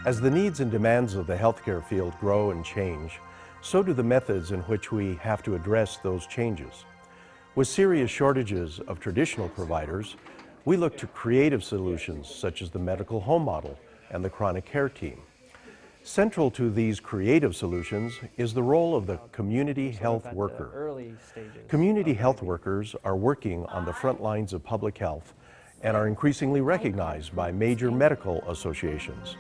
As the needs and demands of the healthcare field grow and change, so do the methods in which we have to address those changes. With serious shortages of traditional providers, we look to creative solutions such as the medical home model and the chronic care team. Central to these creative solutions is the role of the community health worker. Community health workers are working on the front lines of public health and are increasingly recognized by major medical associations.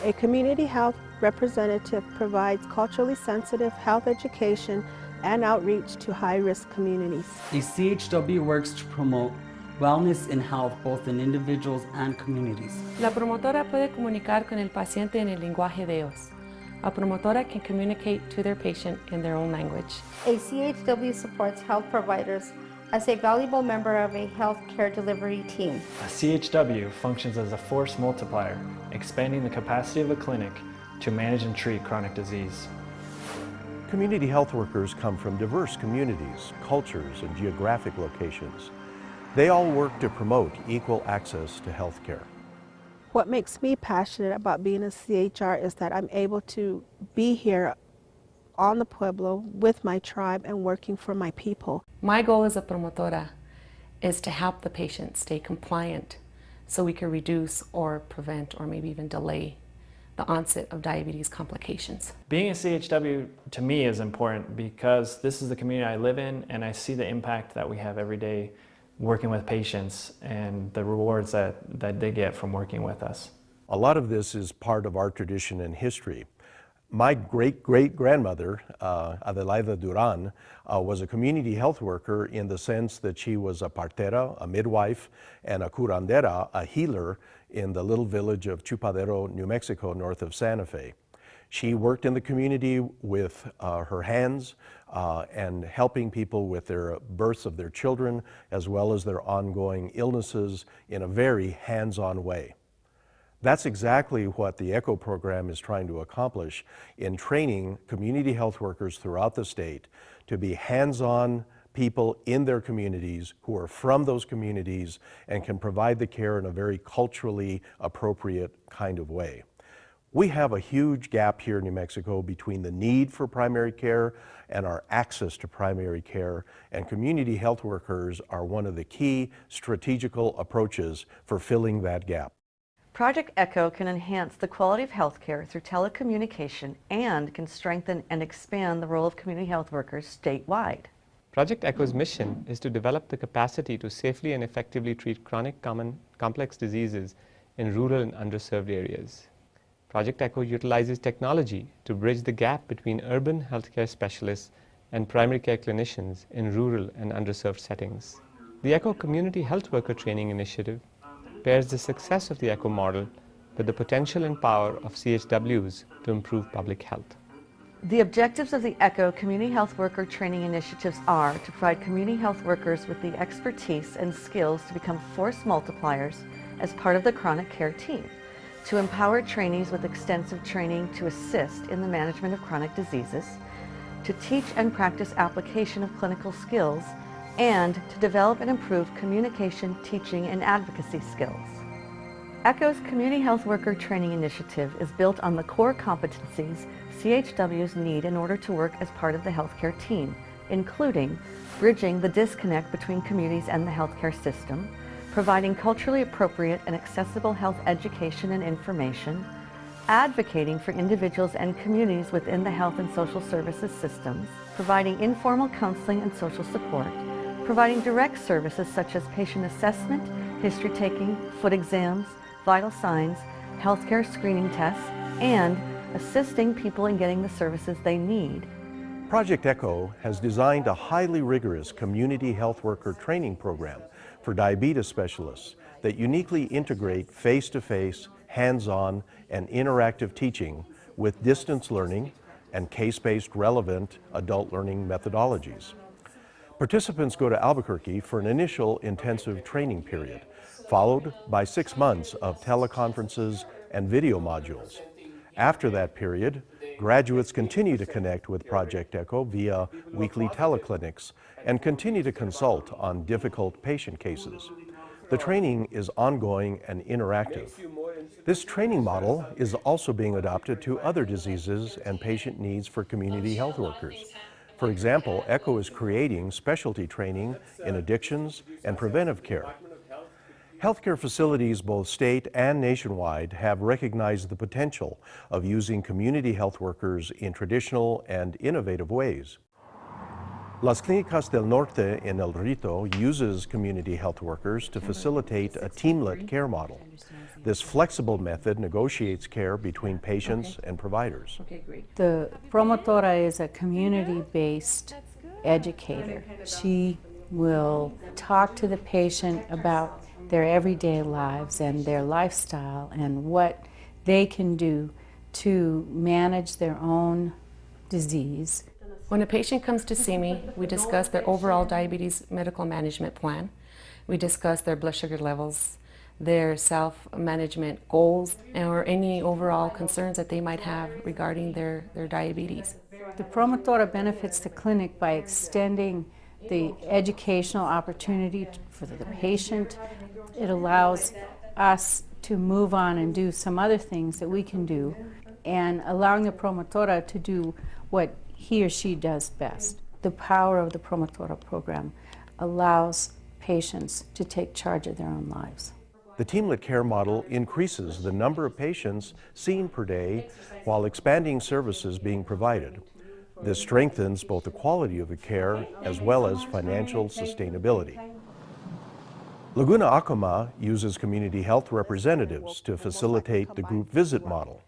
A community health representative provides culturally sensitive health education and outreach to high-risk communities. A CHW works to promote wellness and health both in individuals and communities. La promotora puede comunicar con el paciente en el lenguaje de ellos. A promotora can communicate to their patient in their own language. A CHW supports health providers as a valuable member of a health care delivery team. A CHW functions as a force multiplier, expanding the capacity of a clinic to manage and treat chronic disease. Community health workers come from diverse communities, cultures, and geographic locations. They all work to promote equal access to health care. What makes me passionate about being a CHR is that I'm able to be here on the Pueblo with my tribe and working for my people. My goal as a promotora is to help the patient stay compliant so we can reduce or prevent or maybe even delay the onset of diabetes complications. Being a CHW to me is important because this is the community I live in and I see the impact that we have every day working with patients and the rewards that they get from working with us. A lot of this is part of our tradition and history. My great-great-grandmother, Adelaida Duran, was a community health worker in the sense that she was a partera, a midwife, and a curandera, a healer, in the little village of Chupadero, New Mexico, north of Santa Fe. She worked in the community with her hands and helping people with their births of their children as well as their ongoing illnesses in a very hands-on way. That's exactly what the ECHO program is trying to accomplish in training community health workers throughout the state to be hands-on people in their communities who are from those communities and can provide the care in a very culturally appropriate kind of way. We have a huge gap here in New Mexico between the need for primary care and our access to primary care, and community health workers are one of the key strategical approaches for filling that gap. Project ECHO can enhance the quality of healthcare through telecommunication and can strengthen and expand the role of community health workers statewide. Project ECHO's mission is to develop the capacity to safely and effectively treat chronic complex diseases in rural and underserved areas. Project ECHO utilizes technology to bridge the gap between urban healthcare specialists and primary care clinicians in rural and underserved settings. The ECHO Community Health Worker Training Initiative pairs the success of the ECHO model with the potential and power of CHWs to improve public health. The objectives of the ECHO Community Health Worker Training Initiatives are to provide community health workers with the expertise and skills to become force multipliers as part of the chronic care team, to empower trainees with extensive training to assist in the management of chronic diseases, to teach and practice application of clinical skills, and to develop and improve communication, teaching, and advocacy skills. ECHO's Community Health Worker Training Initiative is built on the core competencies CHWs need in order to work as part of the healthcare team, including bridging the disconnect between communities and the healthcare system, providing culturally appropriate and accessible health education and information, advocating for individuals and communities within the health and social services systems, providing informal counseling and social support, providing direct services such as patient assessment, history taking, foot exams, vital signs, healthcare screening tests, and assisting people in getting the services they need. Project ECHO has designed a highly rigorous community health worker training program for diabetes specialists that uniquely integrate face-to-face, hands-on, and interactive teaching with distance learning and case-based relevant adult learning methodologies. Participants go to Albuquerque for an initial intensive training period, followed by 6 months of teleconferences and video modules. After that period, graduates continue to connect with Project ECHO via weekly teleclinics and continue to consult on difficult patient cases. The training is ongoing and interactive. This training model is also being adopted to other diseases and patient needs for community health workers. For example, ECHO is creating specialty training in addictions and preventive care. Healthcare facilities, both state and nationwide, have recognized the potential of using community health workers in traditional and innovative ways. Las Clínicas del Norte in El Rito uses community health workers to facilitate a teamlet care model. This flexible method negotiates care between patients and providers. The promotora is a community-based educator. She will talk to the patient about their everyday lives and their lifestyle and what they can do to manage their own disease. When a patient comes to see me, we discuss their overall diabetes medical management plan. We discuss their blood sugar levels, their self-management goals, or any overall concerns that they might have regarding their diabetes. The promotora benefits the clinic by extending the educational opportunity for the patient. It allows us to move on and do some other things that we can do, and allowing the promotora to do what he or she does best. The power of the promotora program allows patients to take charge of their own lives. The teamlet care model increases the number of patients seen per day while expanding services being provided. This strengthens both the quality of the care as well as financial sustainability. Laguna Acoma uses community health representatives to facilitate the group visit model.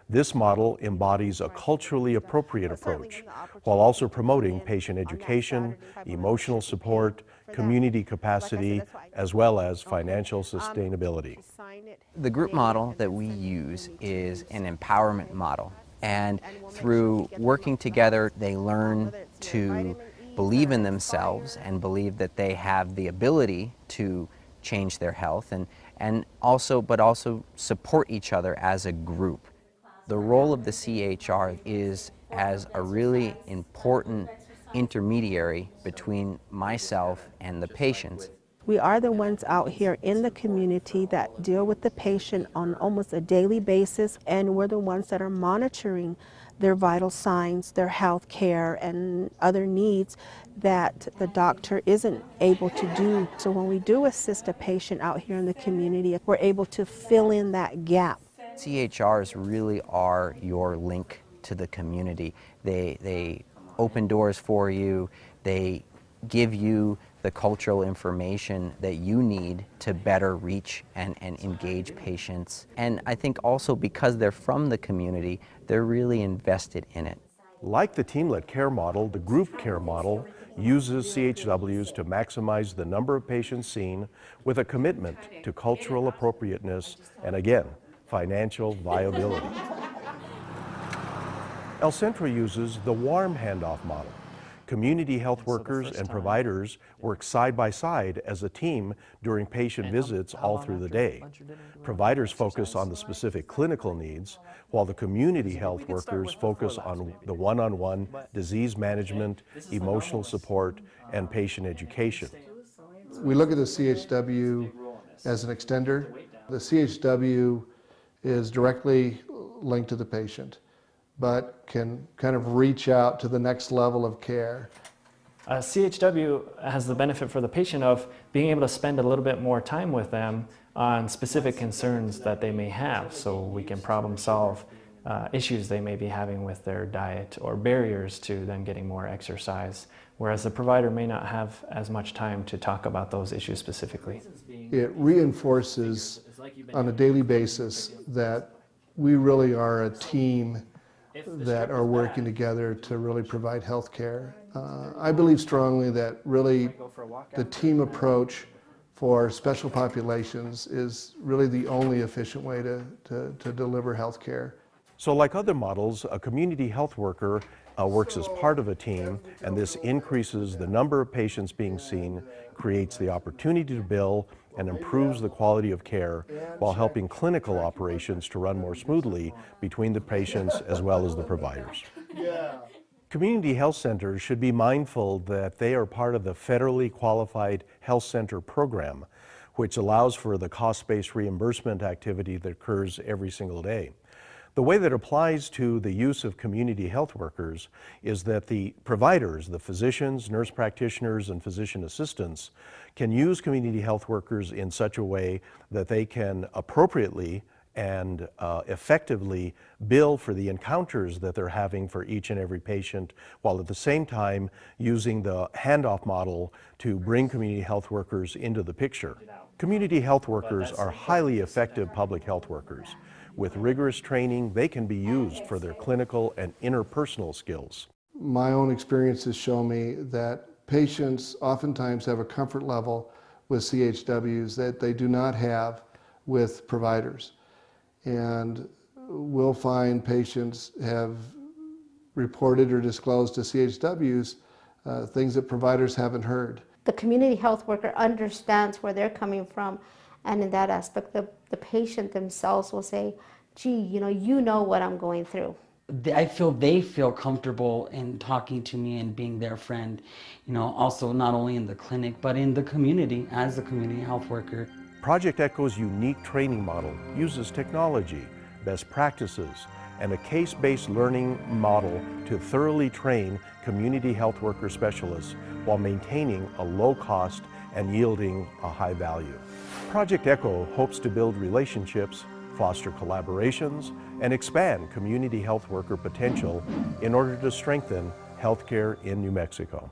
This model embodies a culturally appropriate approach while also promoting patient education, emotional support, community capacity, as well as financial sustainability. The group model that we use is an empowerment model, and through working together they learn to believe in themselves and believe that they have the ability to change their health and also support each other as a group. The role of the CHR is as a really important intermediary between myself and the patients. We are the ones out here in the community that deal with the patient on almost a daily basis, and we're the ones that are monitoring their vital signs, their health care, and other needs that the doctor isn't able to do. So when we do assist a patient out here in the community, we're able to fill in that gap. CHRs really are your link to the community. They open doors for you. They give you the cultural information that you need to better reach and engage patients. And I think also because they're from the community, they're really invested in it. Like the teamlet care model, the group care model uses CHWs to maximize the number of patients seen with a commitment to cultural appropriateness and, again, financial viability. El Centro uses the warm handoff model. Community health workers and providers work side by side as a team during patient visits all through the day. Providers focus on the specific clinical needs, while the community health workers focus on the one-on-one disease management, emotional support, and patient education. We look at the CHW as an extender. The CHW is directly linked to the patient, but can kind of reach out to the next level of care. CHW has the benefit for the patient of being able to spend a little bit more time with them on specific concerns that they may have, so we can problem solve issues they may be having with their diet or barriers to them getting more exercise, whereas the provider may not have as much time to talk about those issues specifically. It reinforces on a daily basis that we really are a team that are working together to really provide health care. I believe strongly that really the team approach for special populations is really the only efficient way to deliver health care. So like other models, a community health worker works as part of a team, and this increases the number of patients being seen, creates the opportunity to bill, and improves the quality of care while helping clinical operations to run more smoothly between the patients as well as the providers. Community health centers should be mindful that they are part of the federally qualified health center program, which allows for the cost-based reimbursement activity that occurs every single day. The way that applies to the use of community health workers is that the providers, the physicians, nurse practitioners, and physician assistants can use community health workers in such a way that they can appropriately and effectively bill for the encounters that they're having for each and every patient, while at the same time using the handoff model to bring community health workers into the picture. Community health workers are highly effective public health workers. With rigorous training, they can be used for their clinical and interpersonal skills. My own experiences show me that patients oftentimes have a comfort level with CHWs that they do not have with providers. And we'll find patients have reported or disclosed to CHWs things that providers haven't heard. The community health worker understands where they're coming from, and in that aspect, the patient themselves will say, gee, you know what I'm going through. I feel they feel comfortable in talking to me and being their friend, also not only in the clinic, but in the community as a community health worker. Project ECHO's unique training model uses technology, best practices, and a case-based learning model to thoroughly train community health worker specialists while maintaining a low cost and yielding a high value. Project ECHO hopes to build relationships, foster collaborations, and expand community health worker potential in order to strengthen healthcare in New Mexico.